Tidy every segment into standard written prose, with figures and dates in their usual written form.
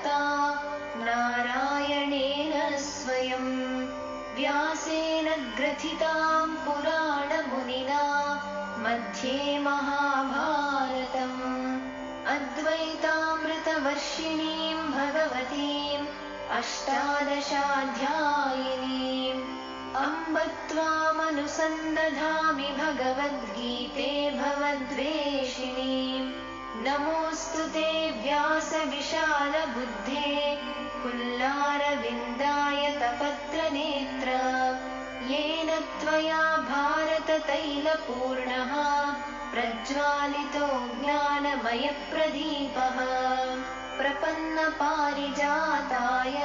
कृता नारायणेन स्वयं व्यासेन ग्रथितां पुराणमुनिना मध्ये महाभारतम् अद्वैतामृतवर्षिणीं भगवतीम् अष्टादशाध्यायिनीम् अम्ब त्वामनुसन्दधामि भगवद्गीते भवद्वेषिणीम् नमोऽस्तु ते व्यासविशालबुद्धे पुल्लारविन्दायतपत्रनेत्र येन त्वया भारततैलपूर्णः प्रज्वालितो ज्ञानमयप्रदीपः प्रपन्नपारिजाताय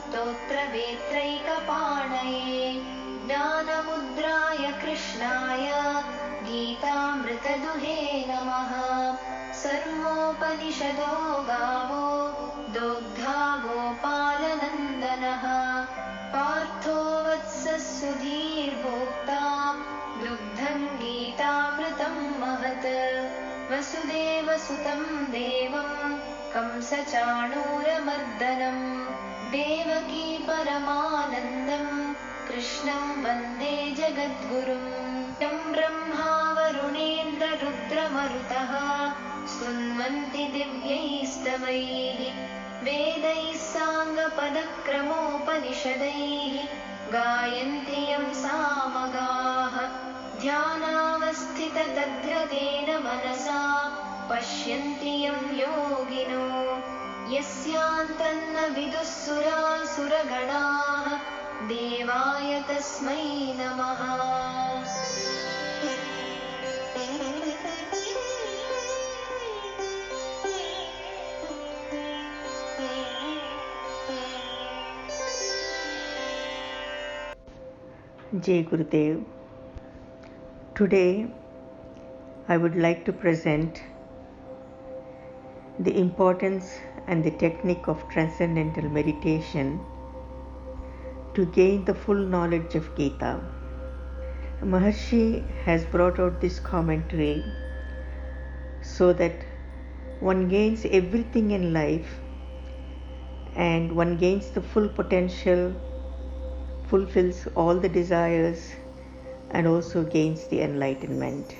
स्तोत्रवेत्रैकपाणये ज्ञानमुद्राय कृष्णाय गीतामृतदुहे नमः सर्वोपनिषदो गावो दोग्धा गोपालनन्दनः पार्थो वत्सः सुधीर्भोक्ता दुग्धं गीतामृतं महत् वसुदेवसुतं देवं कंसचाणूरमर्दनं देवकी परमानन्दं कृष्णं वन्दे जगद्गुरुं तं ब्रह्मा वरुणेन्द्ररुद्रमरुतः स्तुन्वन्ति दिव्यैस्तवैः वेदैः साङ्गपदक्रमोपनिषदैः गायन्ति यं सामगाः ध्यानावस्थिततद्गतेन मनसा पश्यन्ति यं योगिनो यस्यान्तन्न विदुः सुरासुरगणाः देवाय तस्मै नमः। Jai Gurudev. Today I would like to present the importance and the technique of transcendental meditation to gain the full knowledge of Gita. Maharshi has brought out this commentary so that one gains everything in life and one gains the full potential, fulfills all the desires, and also gains the enlightenment.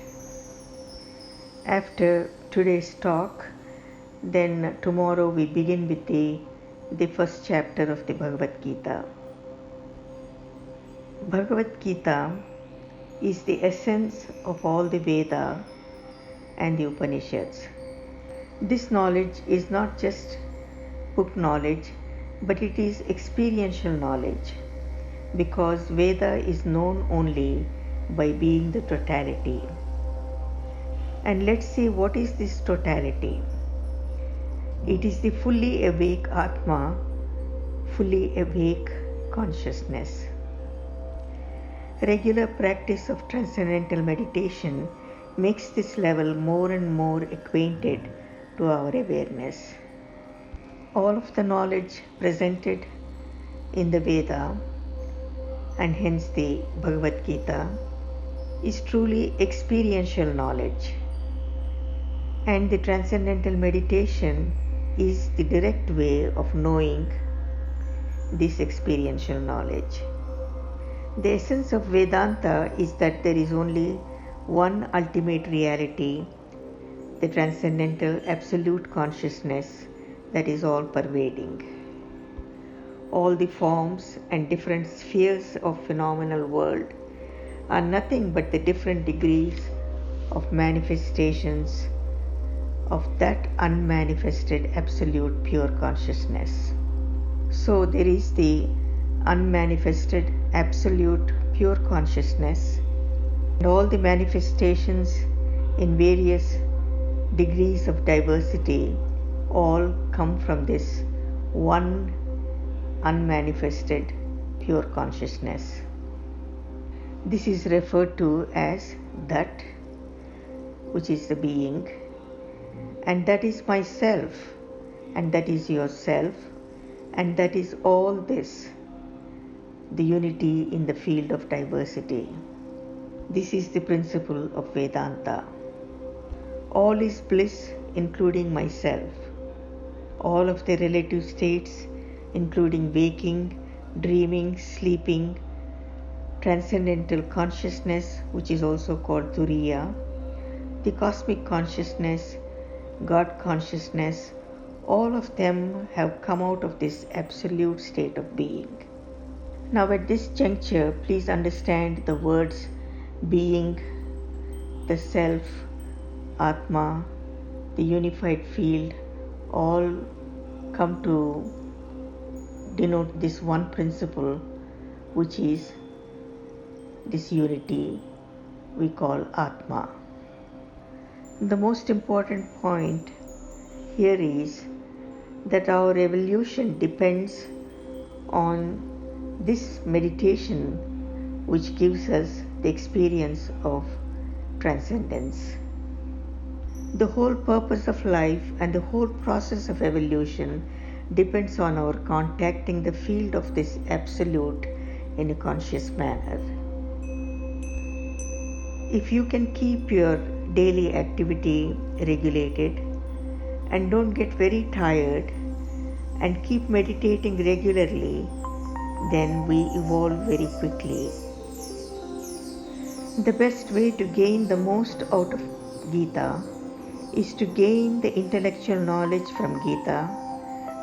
After today's talk, then tomorrow we begin with the first chapter of the Bhagavad Gita. Bhagavad Gita is the essence of all the Veda and the Upanishads. This knowledge is not just book knowledge, but it is experiential knowledge, because Veda is known only by being the totality. And let's see what is this totality. It is the fully awake Atma, fully awake consciousness. Regular practice of transcendental meditation makes this level more and more acquainted to our awareness. All of the knowledge presented in the Veda, and hence the Bhagavad Gita, is truly experiential knowledge. And the transcendental meditation is the direct way of knowing this experiential knowledge. The essence of Vedanta is that there is only one ultimate reality, the transcendental absolute consciousness that is all pervading. All the forms and different spheres of phenomenal world are nothing but the different degrees of manifestations of that unmanifested absolute pure consciousness. So there is the unmanifested absolute pure consciousness, and all the manifestations in various degrees of diversity all come from this one unmanifested pure consciousness. This is referred to as that which is the being, and that is myself, and that is yourself, and that is all this, the unity in the field of diversity. This is the principle of Vedanta. All is bliss, including myself. all of their relative states, including waking, dreaming, sleeping, transcendental consciousness, which is also called Turiya, the cosmic consciousness, God consciousness, all of them have come out of this absolute state of being. Now, at this juncture, please understand the words being, the self, Atma, the unified field, all come to denote this one principle, which is this unity we call Atma. The most important point here is that our evolution depends on this meditation, which gives us the experience of transcendence. The whole purpose of life and the whole process of evolution depends on our contacting the field of this absolute in a conscious manner. If you can keep your daily activity regulated and don't get very tired and keep meditating regularly, then we evolve very quickly. The best way to gain the most out of Gita is to gain the intellectual knowledge from Gita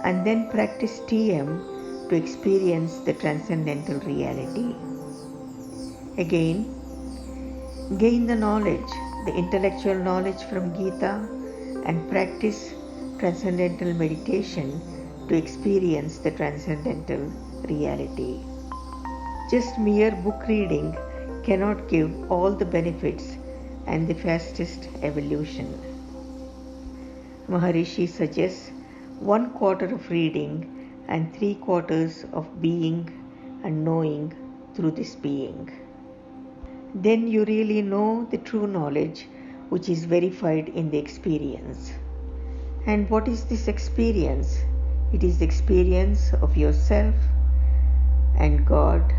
and then practice TM to experience the transcendental reality. Again, gain the knowledge, the intellectual knowledge from Gita and practice transcendental meditation to experience the transcendental reality. Just mere book reading cannot give all the benefits and the fastest evolution. Maharishi suggests 1/4 of reading and 3/4 of being and knowing through this being. Then you really know the true knowledge which is verified in the experience. And what is this experience? It is the experience of yourself and God,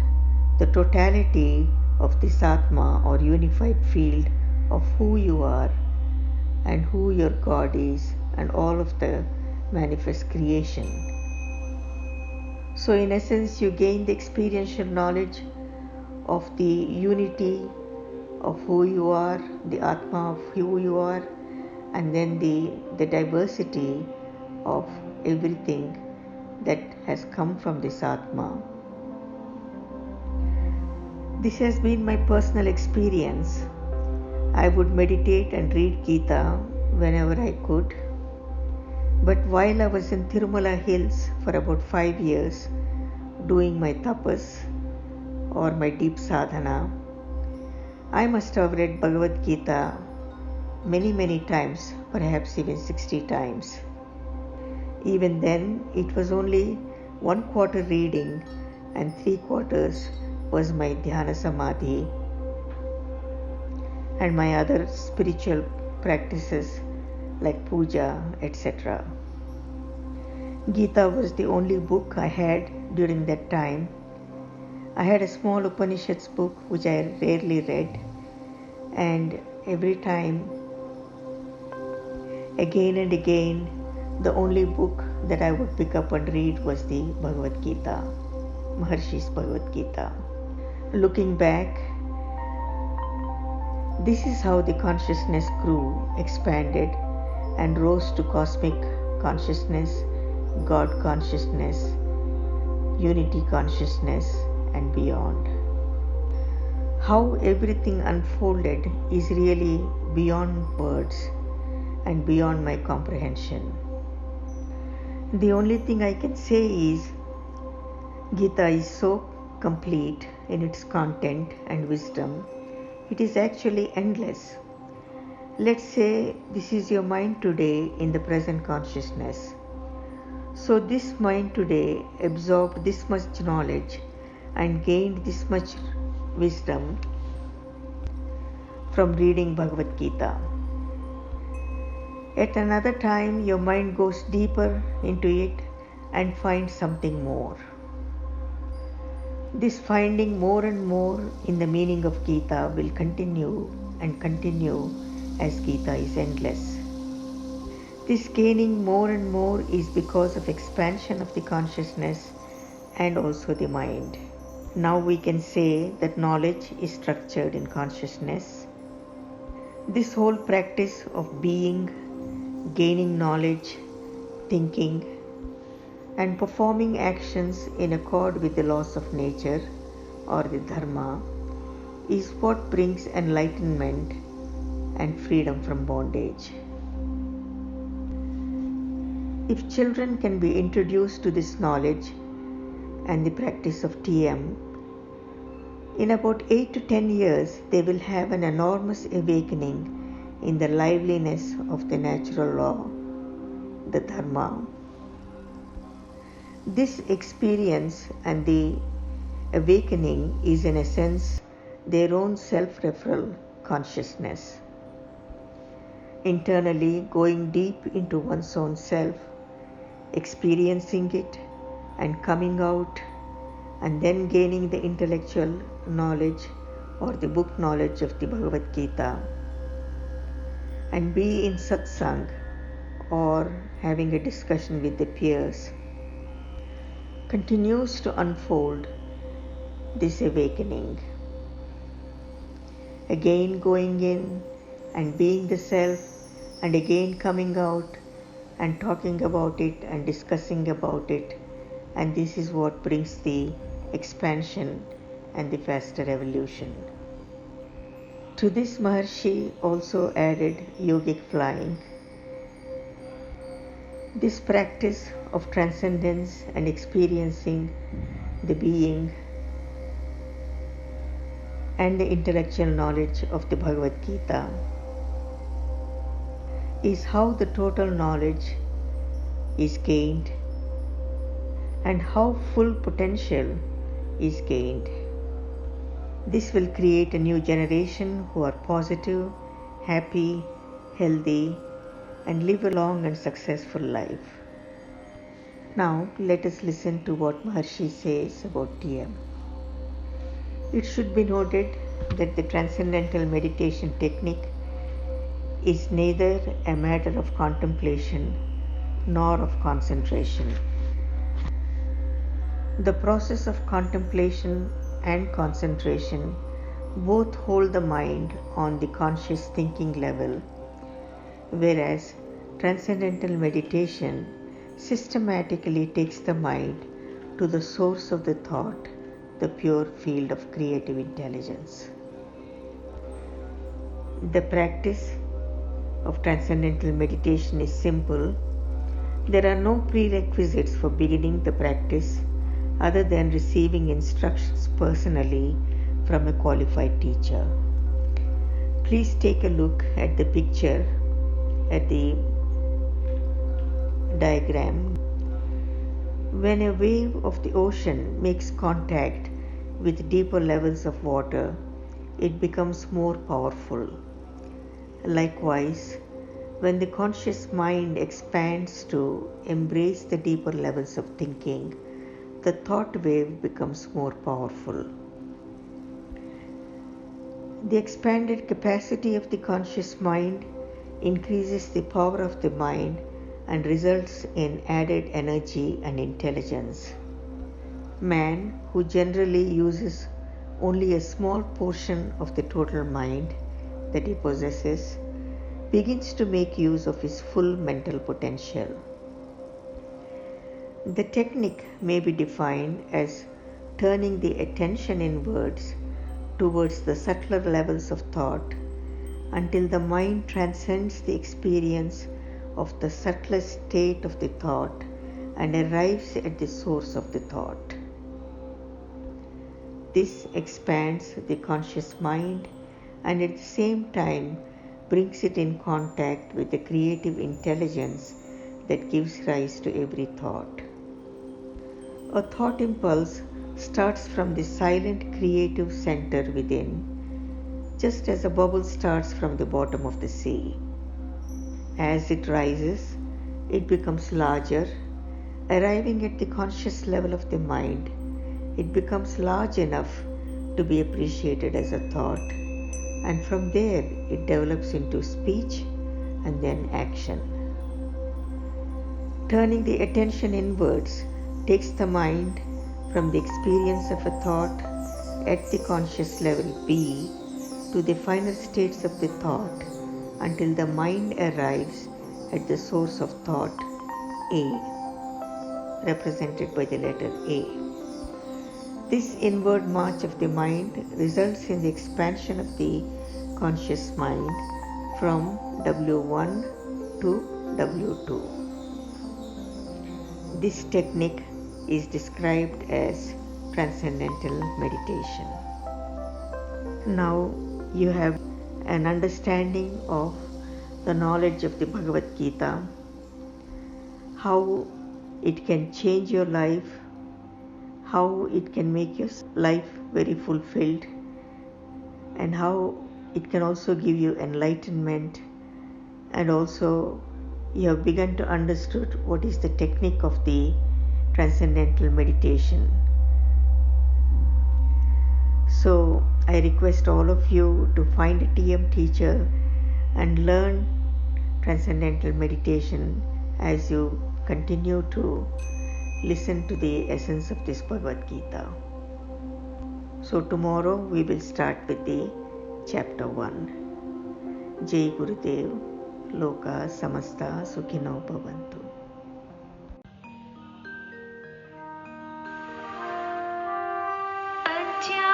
the totality of this Atma or unified field of who you are and who your God is and all of the manifest creation. So in essence, you gain the experiential knowledge of the unity of who you are, the Atma of who you are, and then the diversity of everything that has come from this Atma. This has been my personal experience. I would meditate and read Gita whenever I could. But while I was in Tirumala Hills for about 5 years doing my tapas or my deep sadhana, I must have read Bhagavad Gita many times, perhaps even 60 times. Even then, it was only 1/4 reading and 3/4 was my dhyana samadhi and my other spiritual practices like puja, etc. Gita was the only book I had during that time. I had a small Upanishads book which I rarely read, and every time, again and again, the only book that I would pick up and read was the Bhagavad Gita, Maharshi's Bhagavad Gita. Looking back, this is how the consciousness grew, expanded, and rose to cosmic consciousness, God consciousness, unity consciousness, and beyond. How everything unfolded is really beyond words and beyond my comprehension. The only thing I can say is Gita is so complete in its content and wisdom. It is actually endless. Let's say this is your mind today in the present consciousness. So this mind today absorbed this much knowledge and gained this much wisdom from reading Bhagavad Gita. At another time, your mind goes deeper into it and finds something more. This finding more and more in the meaning of Gita will continue and continue as Gita is endless. This gaining more and more is because of expansion of the consciousness and also the mind. Now we can say that knowledge is structured in consciousness. This whole practice of being, gaining knowledge, thinking, and performing actions in accord with the laws of nature or the dharma is what brings enlightenment and freedom from bondage. If children can be introduced to this knowledge and the practice of TM, in about 8 to 10 years they will have an enormous awakening in the liveliness of the natural law, the dharma. This experience and the awakening is in a sense their own self-referral consciousness. Internally going deep into one's own self, experiencing it and coming out, and then gaining the intellectual knowledge or the book knowledge of the Bhagavad Gita, and be in satsang or having a discussion with the peers, continues to unfold this awakening. Again going in and being the self, and again coming out and talking about it and discussing about it, and this is what brings the expansion and the faster evolution. To this, Maharshi also added yogic flying. This practice of transcendence and experiencing the being and the intellectual knowledge of the Bhagavad Gita is how the total knowledge is gained and how full potential is gained. This will create a new generation who are positive, happy, healthy, and live a long and successful life. Now let us listen to what Maharshi says about TM. It should be noted that the transcendental meditation technique is neither a matter of contemplation nor of concentration. The process of contemplation and concentration both hold the mind on the conscious thinking level, whereas transcendental meditation systematically takes the mind to the source of the thought, the pure field of creative intelligence. The practice of transcendental meditation is simple. There are no prerequisites for beginning the practice other than receiving instructions personally from a qualified teacher. Please take a look at the picture, at the diagram. When a wave of the ocean makes contact with deeper levels of water, it becomes more powerful. Likewise, when the conscious mind expands to embrace the deeper levels of thinking, the thought wave becomes more powerful. The expanded capacity of the conscious mind increases the power of the mind and results in added energy and intelligence. Man, who generally uses only a small portion of the total mind that he possesses, begins to make use of his full mental potential. The technique may be defined as turning the attention inwards towards the subtler levels of thought until the mind transcends the experience of the subtlest state of the thought and arrives at the source of the thought. This expands the conscious mind and at the same time brings it in contact with the creative intelligence that gives rise to every thought. A thought impulse starts from the silent creative center within, just as a bubble starts from the bottom of the sea. As it rises, it becomes larger, arriving at the conscious level of the mind. It becomes large enough to be appreciated as a thought, and from there it develops into speech and then action. Turning the attention inwards takes the mind from the experience of a thought at the conscious level B to the final states of the thought until the mind arrives at the source of thought A, represented by the letter A. This inward march of the mind results in the expansion of the conscious mind from W1 to W2. This technique is described as transcendental meditation. Now you have an understanding of the knowledge of the Bhagavad Gita, how it can change your life, how it can make your life very fulfilled, and how it can also give you enlightenment, and also you have begun to understand what is the technique of the transcendental meditation. So I request all of you to find a TM teacher and learn transcendental meditation as you continue to listen to the essence of this Bhagavad Gita. So tomorrow we will start with the chapter 1. Jai Gurudev, Loka Samasta Sukhino Bhavantu. अध्यात्मज्ञानस्य